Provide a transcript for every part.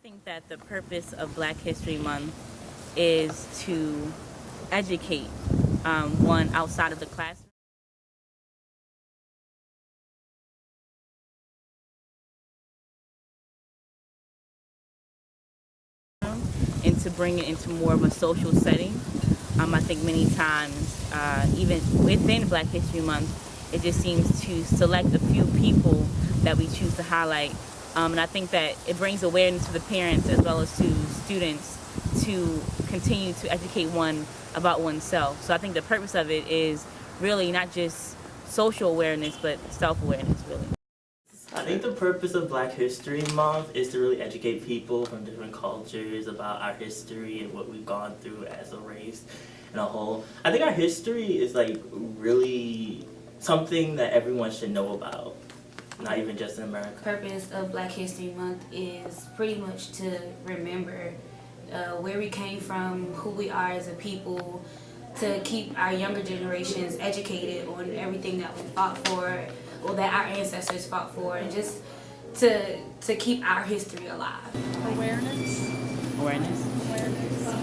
think that the purpose of Black History Month is to educate one outside of the classroom and to bring it into more of a social setting. I think many times, even within Black History Month, it just seems to select a few people that we choose to highlight. And I think that it brings awareness to the parents as well as to students to continue to educate one about oneself. So I think the purpose of it is really not just social awareness, but self-awareness, really. I think the purpose of Black History Month is to really educate people from different cultures about our history and what we've gone through as a race and a whole. I think our history is like really something that everyone should know about, not even just in America. The purpose of Black History Month is pretty much to remember where we came from, who we are as a people, to keep our younger generations educated on everything that we fought for, or that our ancestors fought for, and just to keep our history alive. Awareness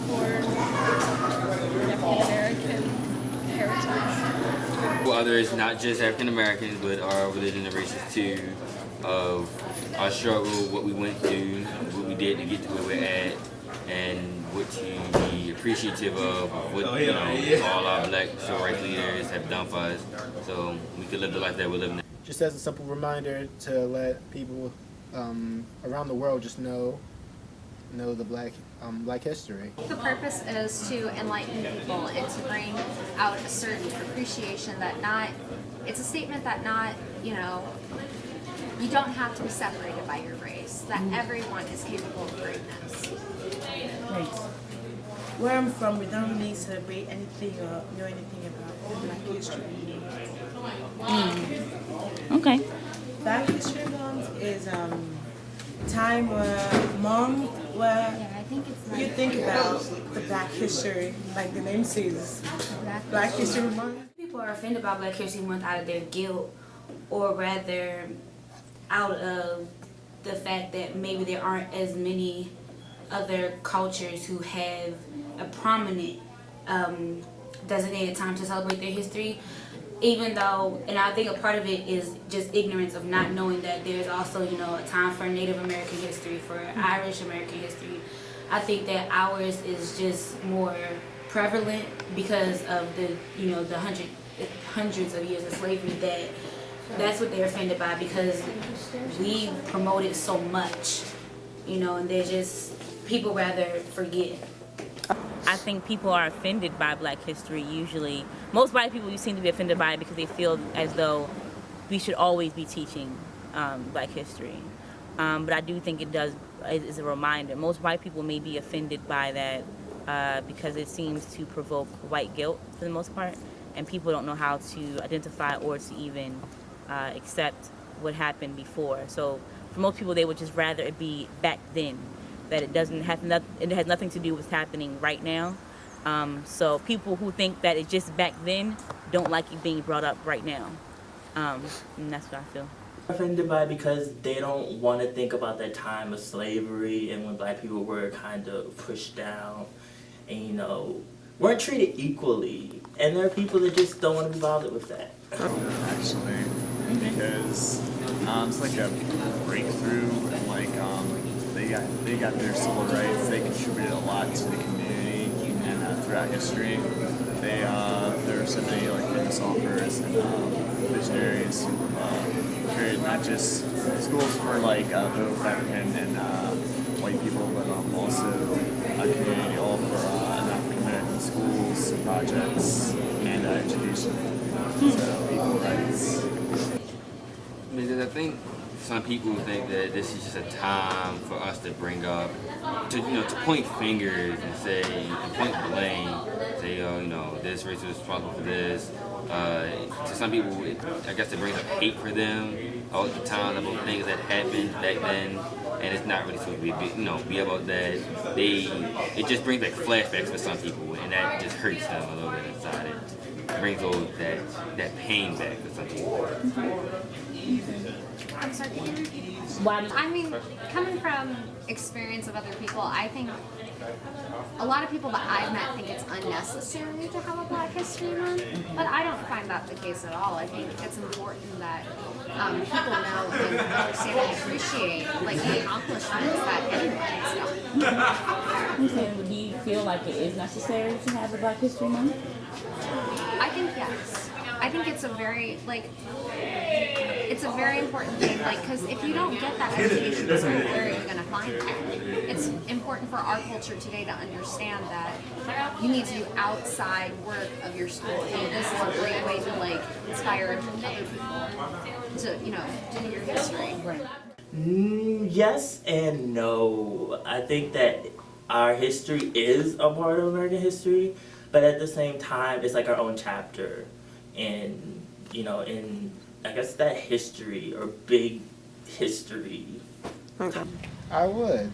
For African American heritage. For others, not just African Americans, but our religion and races too, of our struggle, what we went through, what we did to get to where we're at, and what to be appreciative of what all our Black civil rights leaders have done for us, so we could live the life that we're living. Just as a simple reminder to let people around the world just know the Black history. The purpose is to enlighten people and to bring out a certain appreciation that it's a statement that you don't have to be separated by your race, that everyone is capable of greatness. Right. Where I'm from, we don't really celebrate anything or know anything about Black History. Okay. Black History Month is time where I think it's you think about the Black history, like the name says, Black History Month. People are offended by Black History Month out of their guilt, or rather out of the fact that maybe there aren't as many other cultures who have a prominent designated time to celebrate their history, even though, and I think a part of it is just ignorance of not knowing that there's also, a time for Native American history, for Irish American history. I think that ours is just more prevalent because of the hundreds of years of slavery, that's what they're offended by, because we promote it so much, and they're just, people rather forget. I think people are offended by Black history usually. Most white people you seem to be offended by it because they feel as though we should always be teaching Black history. But I do think it is a reminder. Most white people may be offended by that because it seems to provoke white guilt for the most part, and people don't know how to identify or to even accept what happened before. So for most people, they would just rather it be back then, that it has nothing to do with what's happening right now. So people who think that it's just back then don't like it being brought up right now. And that's what I feel. Offended by it because they don't want to think about that time of slavery and when Black people were kind of pushed down and weren't treated equally, and there are people that just don't want to be bothered with that. Actually, because it's like a breakthrough, and they got their civil rights. They contributed a lot to the community, and throughout history, there are so many famous authors and visionaries who created not just schools for both African and white people, but also a community all for African American schools, projects, and education. So equal rights. Because I think some people think that this is just a time for us to bring up, to point fingers and say, and point blame, say, this race was responsible for this. To some people, I guess it brings up hate for them all the time about things that happened back then, and it's not really supposed to be about that. It just brings flashbacks for some people, and that just hurts them a little bit inside. It brings all that pain back for some people. I'm sorry, can you repeat? Why do I mean, coming from experience of other people, I think a lot of people that I've met think it's unnecessary to have a Black History Month, but I don't find that the case at all. I think it's important that people know and understand and appreciate like the accomplishments that anyone has done. do you feel like it is necessary to have a Black History Month? I think yes. I think it's a very it's a very important thing, like, because if you don't get that education, where are you going to find it? It's important for our culture today to understand that you need to do outside work of your school, and this is a great way to like inspire other people to, you know, do your history. Yes and no. I think that our history is a part of American history, but at the same time, it's like our own chapter. And, you know, in, I guess, that history or big history. Okay. I would.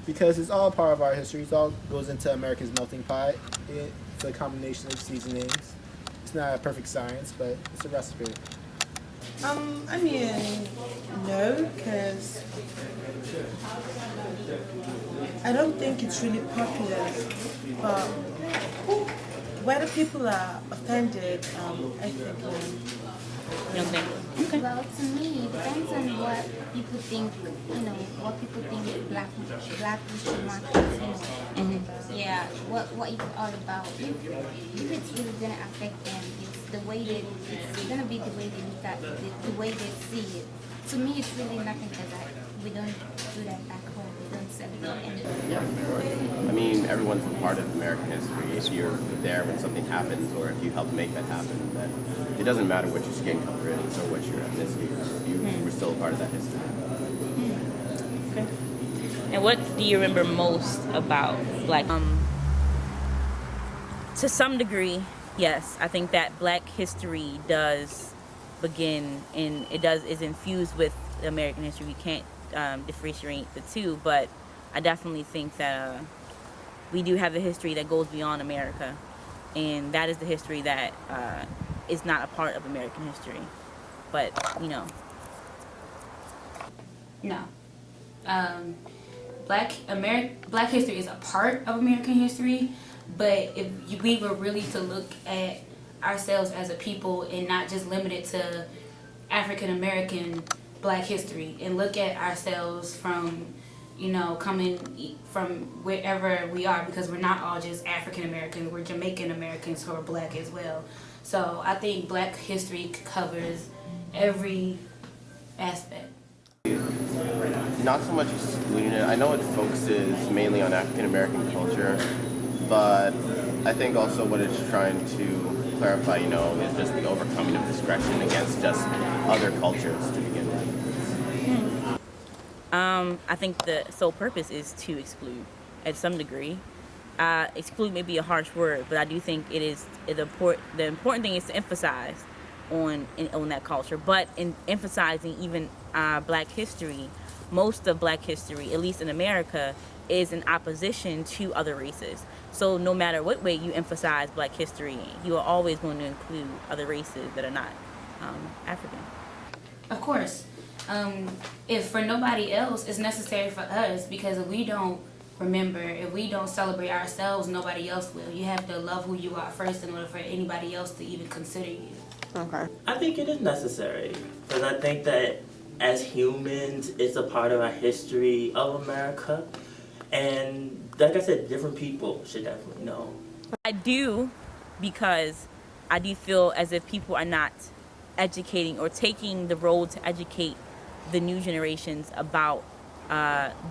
Because it's all part of our history. It all goes into America's melting pot. It's a combination of seasonings. It's not a perfect science, but it's a recipe. I mean, no, because I don't think it's really popular. But whether people are offended, I think. You don't think? Okay. Well, to me, it depends on what people think, you know, what people think Black History Month is, you know. Yeah, what it's all about. If it's really going to affect them, it's the way that it's going to be the way they look at it, the way they see it. To me, it's really nothing because we don't do that back home. We don't celebrate anything. Yeah, I mean, everyone's a part of American history. If you're there when something happens, or if you help make that happen, then it doesn't matter what your skin color is or what your ethnicity is. You were still a part of that history. Okay. And what do you remember most about Black? To some degree, yes. I think that Black history does begin and is infused with American history. We can't differentiate the two, but I definitely think that we do have a history that goes beyond America, and that is the history that is not a part of American history. But you know, No. Black history is a part of American history, but if we were really to look at ourselves as a people and not just limit it to African American Black history, and look at ourselves from, you know, coming from wherever we are, because we're not all just African Americans, we're Jamaican Americans who are Black as well. So I think Black history covers every aspect. Not so much excluding it. I know it focuses mainly on African American culture, but I think also what it's trying to clarify, you know, is just the overcoming of discretion against just other cultures to begin with. I think the sole purpose is to exclude, at some degree. Exclude may be a harsh word, but I do think it is the important thing is to emphasize on that culture. But in emphasizing even Black history, most of Black history, at least in America, is in opposition to other races. So no matter what way you emphasize Black history, you are always going to include other races that are not African. Of course. If for nobody else, it's necessary for us, because if we don't remember, if we don't celebrate ourselves, nobody else will. You have to love who you are first in order for anybody else to even consider you. Okay. I think it is necessary, because I think that as humans, it's a part of our history of America, and like I said, different people should definitely know. I do, because I do feel as if people are not educating or taking the role to educate the new generations about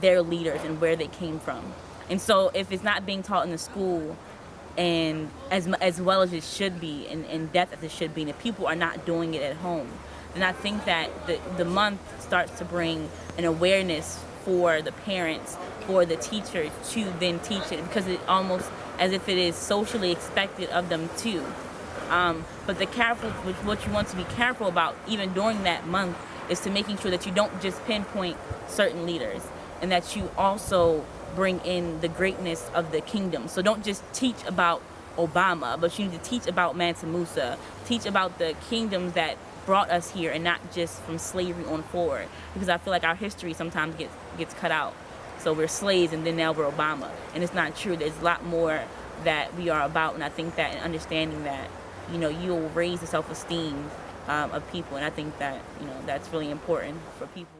their leaders and where they came from. And so if it's not being taught in the school and as well as it should be, and in depth as it should be, and if people are not doing it at home, then I think that the month starts to bring an awareness for the parents, for the teachers to then teach it, because it almost as if it is socially expected of them too. But what you want to be careful about even during that month is to making sure that you don't just pinpoint certain leaders, and that you also bring in the greatness of the kingdom. So don't just teach about Obama, but you need to teach about Mansa Musa, teach about the kingdoms that brought us here, and not just from slavery on forward. Because I feel like our history sometimes gets cut out. So we're slaves, and then now we're Obama, and it's not true. There's a lot more that we are about, and I think that in understanding that, you know, you'll raise the self-esteem of people, and I think that, you know, that's really important for people.